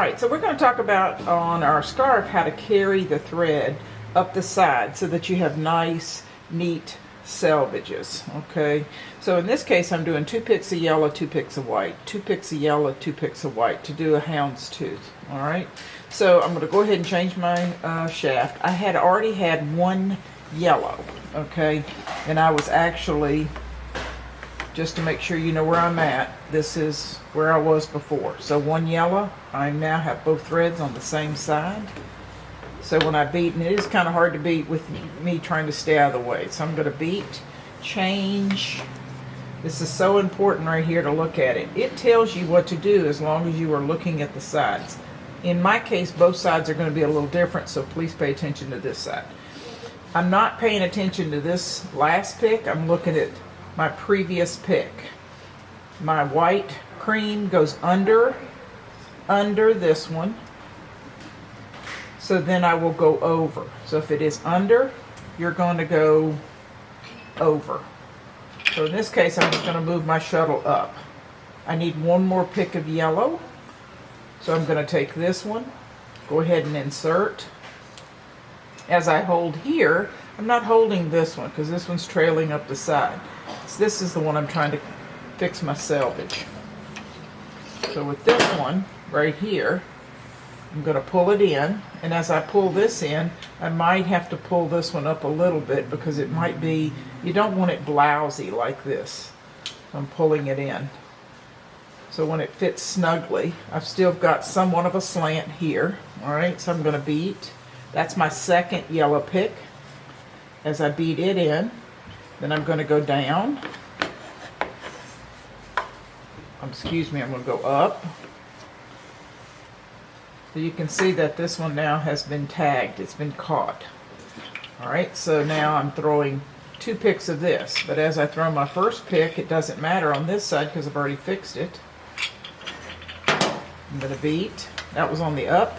Alright, so we're going to talk about on our scarf how to carry the thread up the side so that you have nice, neat selvages. Okay, so in this case I'm doing 2 picks of yellow, 2 picks of white, 2 picks of yellow, 2 picks of white to do a houndstooth. Alright, so I'm going to go ahead and change my shaft. I had already had 1 yellow, okay, and I was actually, just to make sure you know where I'm at, this is where I was before. So 1 yellow, I now have both threads on the same side. So when I beat, and it is kind of hard to beat with me trying to stay out of the way. So I'm going to beat, change. This is so important right here to look at it. It tells you what to do as long as you are looking at the sides. In my case, both sides are going to be a little different, so please pay attention to this side. I'm not paying attention to this last pick. I'm looking at my previous pick. My white cream goes under this one. So then I will go over. So if it is under, you're going to go over. So in this case, I'm just going to move my shuttle up. I need 1 more pick of yellow. So I'm going to take this one, go ahead and insert. As I hold here, I'm not holding this one because this one's trailing up the side. So this is the one I'm trying to fix my selvage. So with this one right here, I'm going to pull it in, and as I pull this in, I might have to pull this one up a little bit because it might be, you don't want it blousy like this. I'm pulling it in. So when it fits snugly, I've still got somewhat of a slant here. Alright, so I'm going to beat. That's my second yellow pick. As I beat it in, then I'm going to go down. Excuse me, I'm going to go up. So you can see that this one now has been tagged. It's been caught. Alright, so now I'm throwing 2 picks of this. But as I throw my first pick, it doesn't matter on this side because I've already fixed it. I'm going to beat. That was on the up.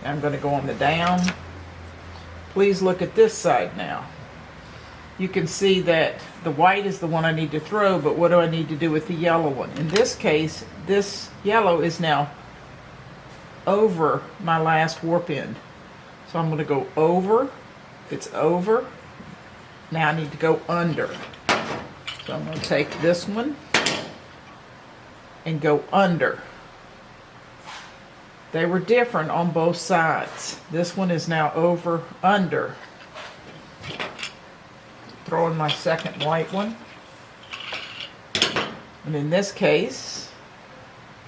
I'm going to go on the down. Please look at this side now. You can see that the white is the one I need to throw, but what do I need to do with the yellow one? In this case, this yellow is now over my last warp end. So I'm going to go over. It's over. Now I need to go under. So I'm going to take this one and go under. They were different on both sides. This one is now over, under. Throw in my second white one. And in this case,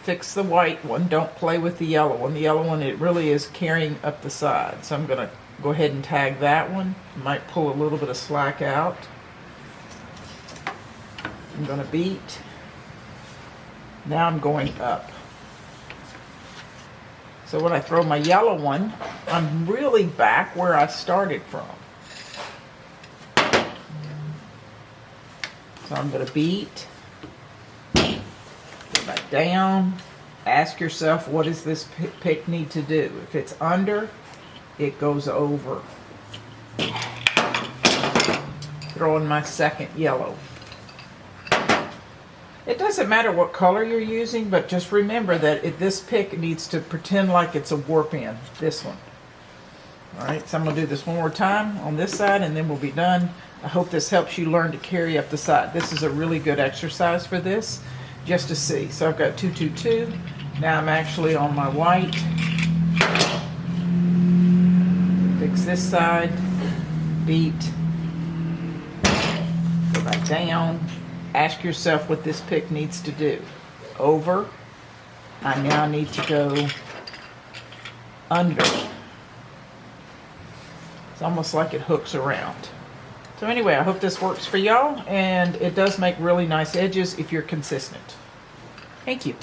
fix the white one. Don't play with the yellow one. The yellow one, it really is carrying up the side. So I'm going to go ahead and tag that one. Might pull a little bit of slack out. I'm going to beat. Now I'm going up. So when I throw my yellow one, I'm really back where I started from. So I'm going to beat. Go back down. Ask yourself, what does this pick need to do? If it's under, it goes over. Throw in my second yellow. It doesn't matter what color you're using, but just remember that this pick needs to pretend like it's a warp end, this one. Alright, so I'm going to do this one more time on this side and then we'll be done. I hope this helps you learn to carry up the side. This is a really good exercise for this, just to see. So I've got 2, 2, 2. Now I'm actually on my white. Fix this side, beat, go back down. Ask yourself what this pick needs to do. Over. I now need to go under. It's almost like it hooks around. So anyway, I hope this works for y'all, and it does make really nice edges if you're consistent. Thank you.